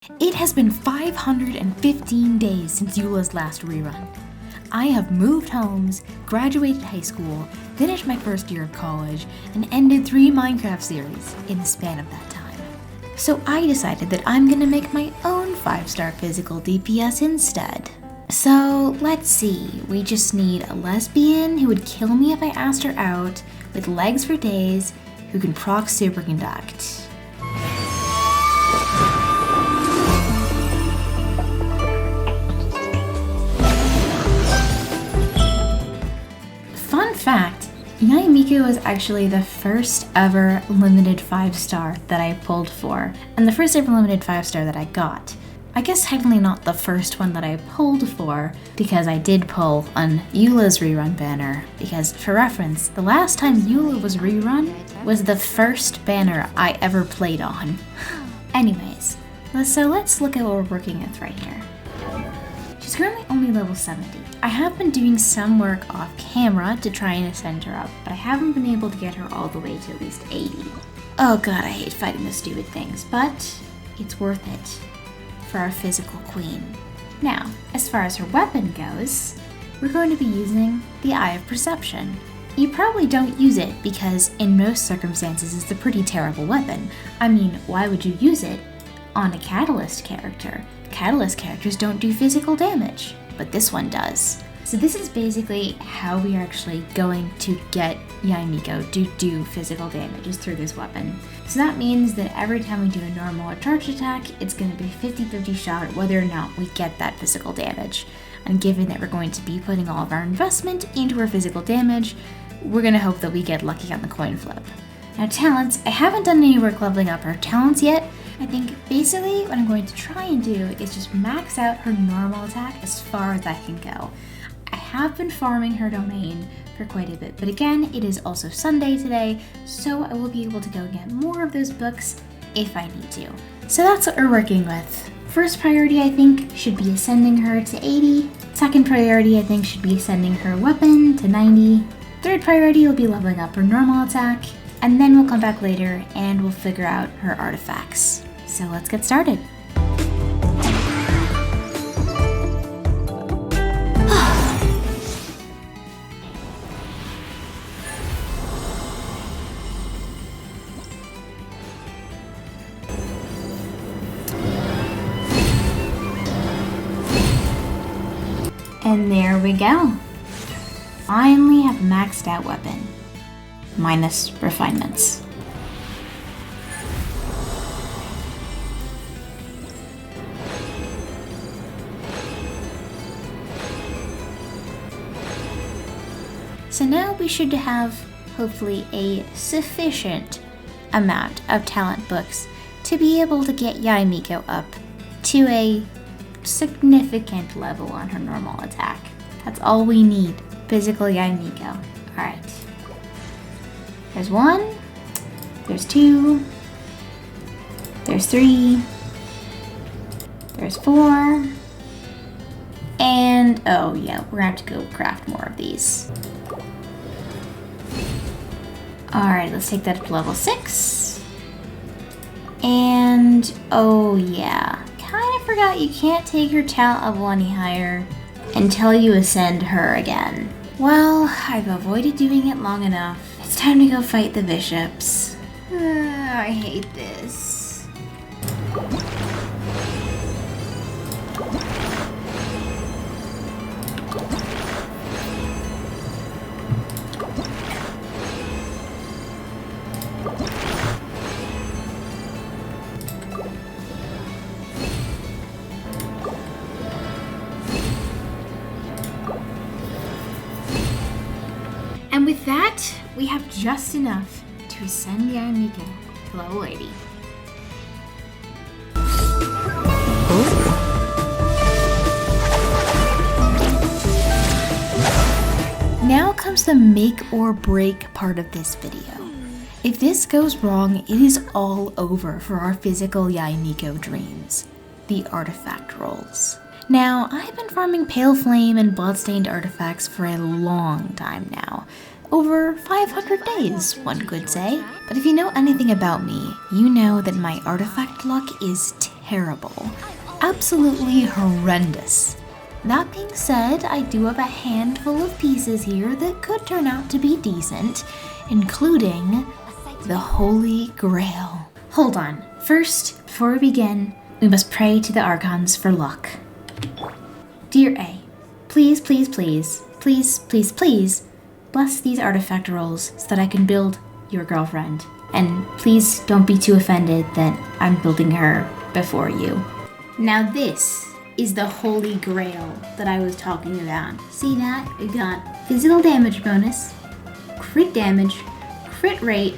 It has been 515 days since Eula's last rerun. I have moved homes, graduated high school, finished my first year of college, and ended 3 Minecraft series in the span of that time. So I decided that I'm gonna make my own 5-star physical DPS instead. So let's see, we just need a lesbian who would kill me if I asked her out, with legs for days, who can proc superconduct. Fun fact, Yae Miko was actually the first ever limited 5-star that I pulled for, and the first ever limited 5-star that I got. I guess technically not the first one that I pulled for, because I did pull on Eula's rerun banner, because for reference, the last time Eula was rerun was the first banner I ever played on. Anyways, so let's look at what we're working with right here. She's currently only level 70. I have been doing some work off camera to try and ascend her up, but I haven't been able to get her all the way to at least 80. Oh god, I hate fighting those stupid things, but it's worth it for our physical queen. Now, as far as her weapon goes, we're going to be using the Eye of Perception. You probably don't use it because in most circumstances it's a pretty terrible weapon. I mean, why would you use it on a Catalyst character? Catalyst characters don't do physical damage, but this one does. So this is basically how we are actually going to get Yae Miko to do physical damage, is through this weapon. So that means that every time we do a normal or charged attack, it's going to be 50-50 shot at whether or not we get that physical damage. And given that we're going to be putting all of our investment into our physical damage, we're going to hope that we get lucky on the coin flip. Now talents, I haven't done any work leveling up her talents yet. I think basically what I'm going to try and do is just max out her normal attack as far as I can go. I have been farming her domain for quite a bit, but again, it is also Sunday today, so I will be able to go get more of those books if I need to. So that's what we're working with. First priority, I think, should be ascending her to 80. Second priority, I think, should be ascending her weapon to 90. Third priority will be leveling up her normal attack, and then we'll come back later and we'll figure out her artifacts. So let's get started. And there we go. Finally have maxed out weapon, minus refinements. So now we should have, hopefully, a sufficient amount of talent books to be able to get Yae Miko up to a significant level on her normal attack. That's all we need. Physical Yae Miko. Alright. There's 1. There's 2. There's 3. There's 4. And, oh yeah, we're gonna have to go craft more of these. Alright, let's take that up to level 6. And, oh yeah, kind of forgot you can't take your talent level any higher until you ascend her again. Well, I've avoided doing it long enough. It's time to go fight the bishops. I hate this. And with that, we have just enough to ascend Yae Miko to level 80. Now comes the make or break part of this video. If this goes wrong, it is all over for our physical Yae Miko dreams, the artifact rolls. Now, I've been farming Pale Flame and Bloodstained artifacts for a long time now. Over 500 days, one could say. But if you know anything about me, you know that my artifact luck is terrible. Absolutely horrendous. That being said, I do have a handful of pieces here that could turn out to be decent, including the Holy Grail. Hold on. First, before we begin, we must pray to the Archons for luck. Dear A, please, please, please, please, please, please, bless these artifact rolls so that I can build your girlfriend. And please don't be too offended that I'm building her before you. Now this is the Holy Grail that I was talking about. See that? We got physical damage bonus, crit damage, crit rate,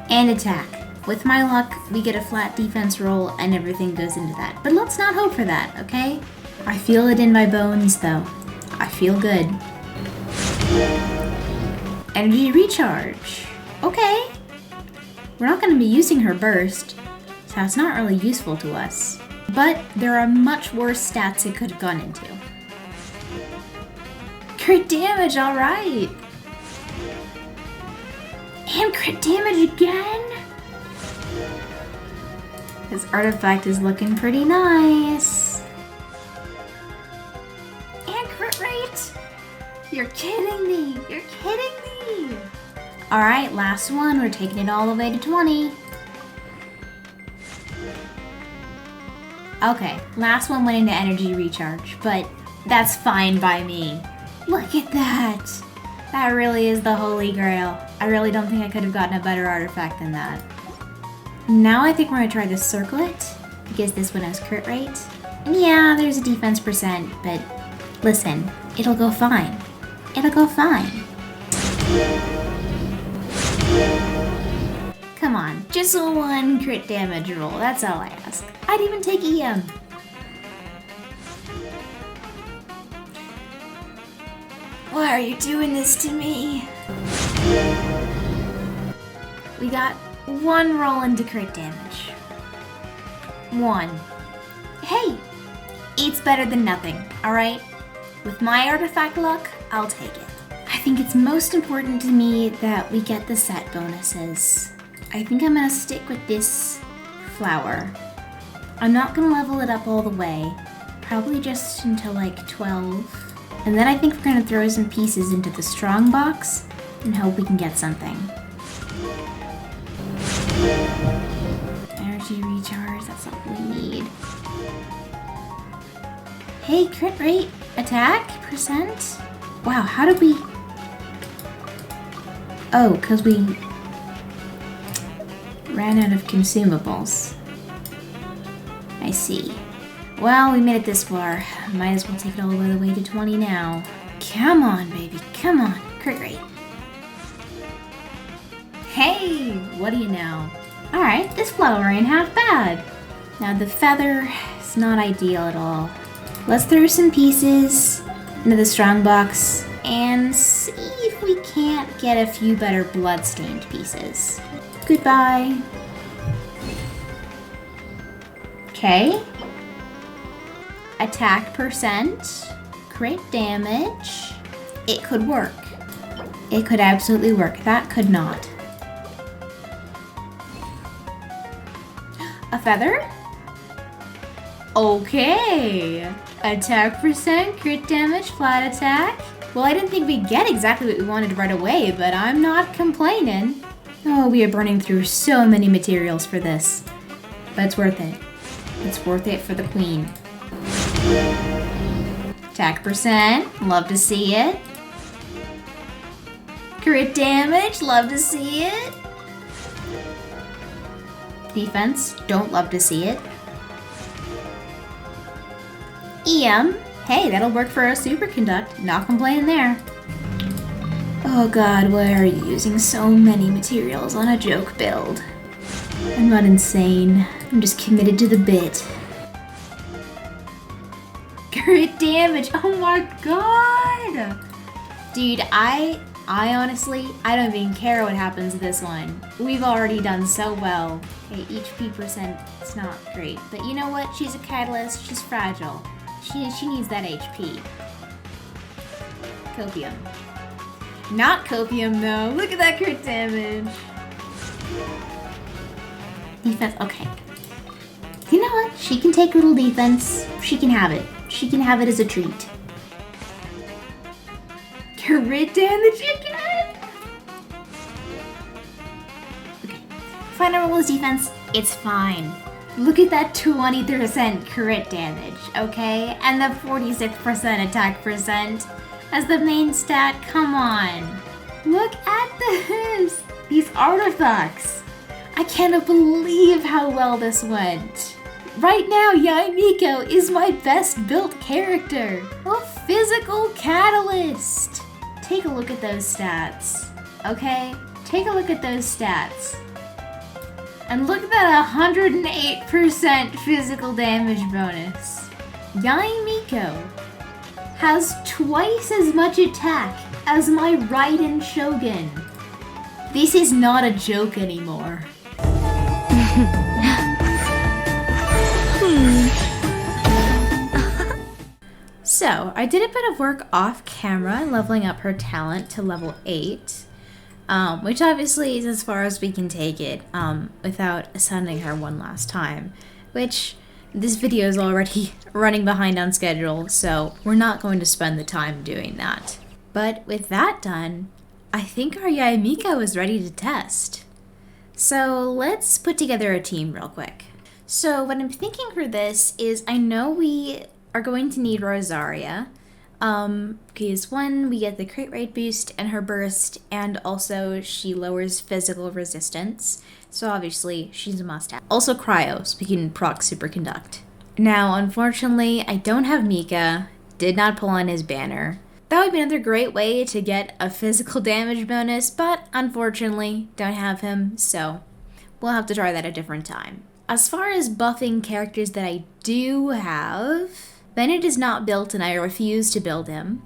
and attack. With my luck, we get a flat defense roll and everything goes into that. But let's not hope for that, okay? I feel it in my bones though. I feel good. Energy recharge. Okay. We're not going to be using her burst, so it's not really useful to us. But there are much worse stats it could have gone into. Crit damage, alright! And crit damage again? This artifact is looking pretty nice. And crit rate! You're kidding me! You're kidding me! Alright, last one. We're taking it all the way to 20. Okay, last one went into energy recharge, but that's fine by me. Look at that! That really is the Holy Grail. I really don't think I could have gotten a better artifact than that. Now I think we're gonna try the circlet, because this one has crit rate. And yeah, there's a defense percent, but listen, it'll go fine. It'll go fine. Come on, just one crit damage roll, that's all I ask. I'd even take EM. Why are you doing this to me? We got one roll into crit damage. One. Hey, it's better than nothing, alright? With my artifact luck, I'll take it. I think it's most important to me that we get the set bonuses. I think I'm gonna stick with this flower. I'm not gonna level it up all the way, probably just until like 12. And then I think we're gonna throw some pieces into the strong box and hope we can get something. Energy recharge, that's all we need. Hey, crit rate, attack, percent? Wow, how did we... Oh, because we ran out of consumables. I see. Well, we made it this far. Might as well take it all the way to 20 now. Come on, baby, come on. Crit rate. Hey, what do you know? Alright, this flower ain't half bad. Now the feather is not ideal at all. Let's throw some pieces into the strong box and see if we can't get a few better blood-stained pieces. Goodbye. Okay. Attack percent, crit damage. It could work. It could absolutely work. That could not. A feather? Okay. Attack percent, crit damage, flat attack. Well, I didn't think we'd get exactly what we wanted right away, but I'm not complaining. Oh, we are burning through so many materials for this. But it's worth it. It's worth it for the queen. Attack percent, love to see it. Crit damage, love to see it. Defense, don't love to see it. EM, hey, that'll work for a superconduct, not complaining there. Oh god, why are you using so many materials on a joke build? I'm not insane, I'm just committed to the bit. Crit damage, oh my god! Dude, I honestly, I don't even care what happens to this one. We've already done so well. Okay, HP percent, it's not great. But you know what? She's a catalyst, she's fragile. She needs that HP. Copium. Not copium though, look at that crit damage. Defense, okay. You know what? She can take little defense. She can have it. She can have it as a treat. Crit damage again! Okay. Final roll is defense. It's fine. Look at that 20% crit damage, okay? And the 46% attack percent as the main stat. Come on. Look at this! These artifacts. I cannot believe how well this went. Right now, Yae Miko is my best built character. A physical catalyst. Take a look at those stats, okay? Take a look at those stats. And look at that 108% physical damage bonus. Yae Miko has twice as much attack as my Raiden Shogun. This is not a joke anymore. So, I did a bit of work off camera leveling up her talent to level 8, which obviously is as far as we can take it without ascending her one last time, which this video is already running behind on schedule, so we're not going to spend the time doing that. But with that done, I think our Yae Miko is ready to test. So let's put together a team real quick. So what I'm thinking for this is I know we are going to need Rosaria, because one, we get the crit rate boost and her burst, and also she lowers physical resistance, so obviously she's a must-have. Also cryo, so we can proc superconduct. Now, unfortunately, I don't have Mika, did not pull on his banner. That would be another great way to get a physical damage bonus, but unfortunately, don't have him, so we'll have to try that a different time. As far as buffing characters that I do have, Bennett is not built and I refuse to build him.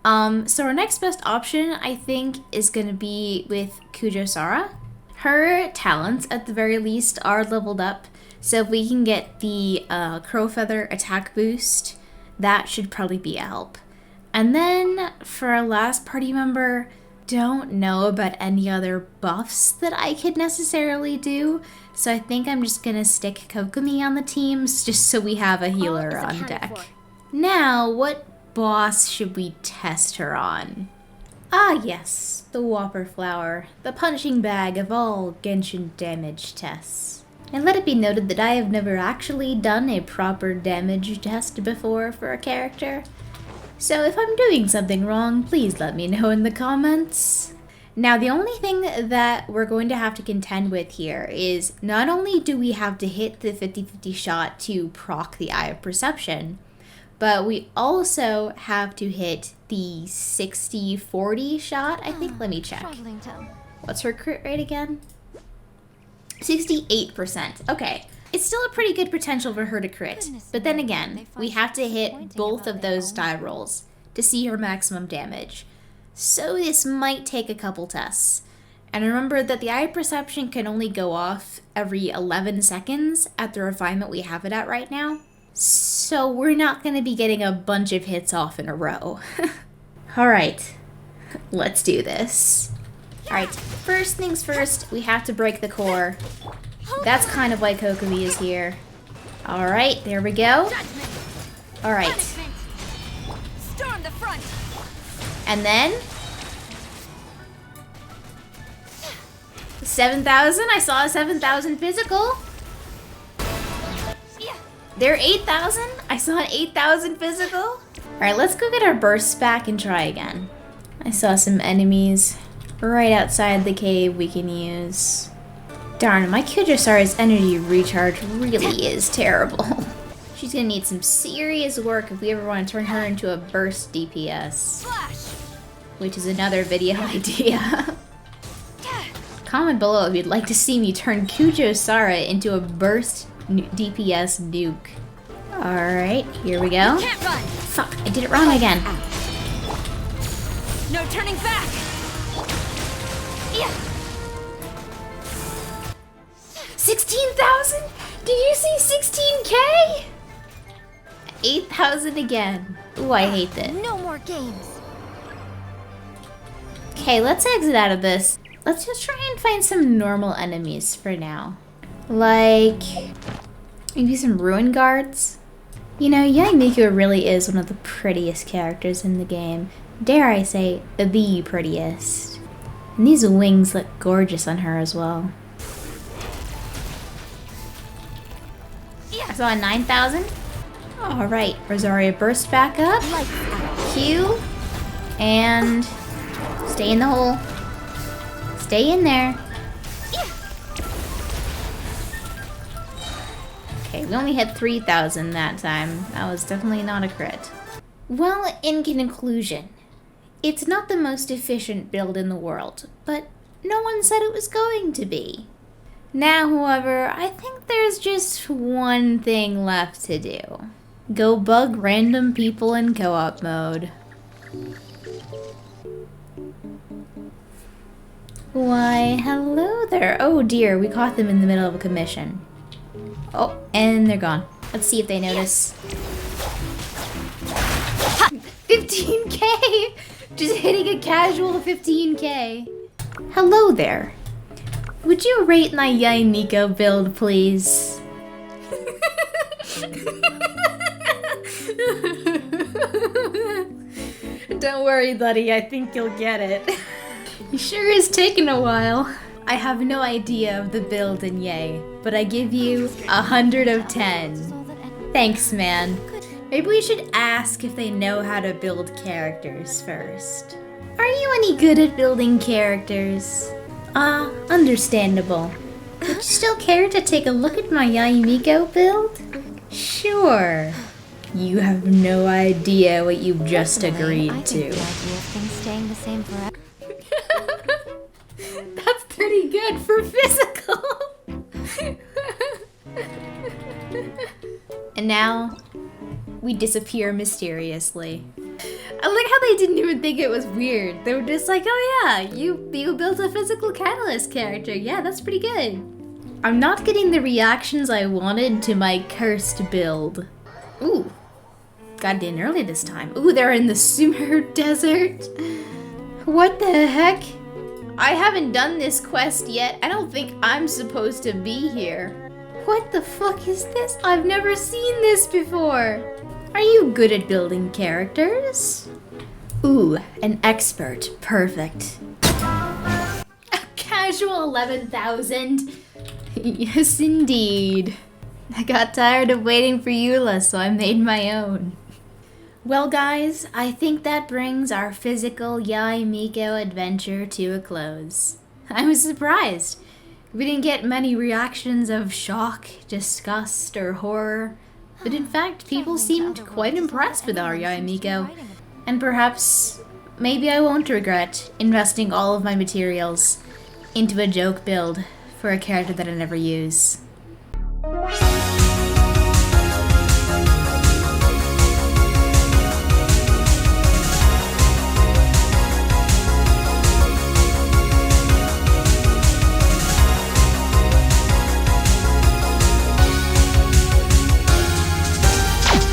So our next best option, I think, is going to be with Kujo-Sara. Her talents, at the very least, are leveled up, so if we can get the Crow Feather attack boost, that should probably be a help. And then, for our last party member, don't know about any other buffs that I could necessarily do, so I think I'm just gonna stick Kokomi on the teams, just so we have a healer on deck. Now, what boss should we test her on? Ah yes, the Whopper Flower, the punching bag of all Genshin damage tests. And let it be noted that I have never actually done a proper damage test before for a character, so if I'm doing something wrong, please let me know in the comments. Now, the only thing that we're going to have to contend with here is not only do we have to hit the 50-50 shot to proc the Eye of Perception, but we also have to hit the 60-40 shot, I think. Let me check. What's her crit rate again? 68%. Okay. It's still a pretty good potential for her to crit, but then again, we have to hit both of those die rolls to see her maximum damage. So this might take a couple tests. And remember that the Eye of Perception can only go off every 11 seconds at the refinement we have it at right now. So we're not going to be getting a bunch of hits off in a row. Alright, let's do this. Alright, first things first, we have to break the core. That's kind of why Kokomi is here. Alright, there we go. Alright. Storm the front. And then 7,000. I saw a 7,000 physical. They're 8,000. I saw an 8,000 physical. Alright, let's go get our bursts back and try again. I saw some enemies right outside the cave we can use. Darn, my Kujo-Sara's energy recharge really is terrible. She's gonna need some serious work if we ever want to turn her into a burst DPS. Flash. Which is another video idea. Comment below if you'd like to see me turn Kujo-Sara into a burst DPS nuke. Alright, here we go. Can't run. Fuck, I did it wrong again. No turning back. Yeah. 16,000? Did you see 16K? 8,000 again. Ooh, I hate this. No more games. Okay, let's exit out of this. Let's just try and find some normal enemies for now. Like, Maybe some ruin guards? You know, Yae Miko really is one of the prettiest characters in the game. Dare I say, the prettiest. And these wings look gorgeous on her as well. I saw a 9,000. Alright, Rosaria burst back up. Q. And stay in the hole. Stay in there. Okay, we only had 3,000 that time. That was definitely not a crit. Well, in conclusion, it's not the most efficient build in the world, but no one said it was going to be. Now, however, I think there's just one thing left to do. Go bug random people in co-op mode. Why, hello there. Oh dear, we caught them in the middle of a commission. Oh, and they're gone. Let's see if they notice. 15k! Just hitting a casual 15k. Hello there. Would you rate my Yae Miko build, please? Don't worry, buddy. I think you'll get it. It sure is taking a while. I have no idea of the build in Yae, but I give you 100 of 10. Thanks, man. Maybe we should ask if they know how to build characters first. Are you any good at building characters? Understandable. Would you still care to take a look at my Yae Miko build? Sure. You have no idea what you've just agreed to. I think the idea of things staying the same forever. That's pretty good for physical. And now, we disappear mysteriously. I like how they didn't even think it was weird. They were just like, oh yeah, you built a physical catalyst character. Yeah, that's pretty good. I'm not getting the reactions I wanted to my cursed build. Ooh, got in early this time. Ooh, they're in the Sumer Desert. What the heck? I haven't done this quest yet. I don't think I'm supposed to be here. What the fuck is this? I've never seen this before. Are you good at building characters? Ooh, an expert. Perfect. A casual 11,000. Yes, indeed. I got tired of waiting for Eula, so I made my own. Well, guys, I think that brings our physical Yae Miko adventure to a close. I was surprised. We didn't get many reactions of shock, disgust, or horror, but in fact, people seemed quite impressed with our Yae Miko. And perhaps, maybe I won't regret investing all of my materials into a joke build for a character that I never use.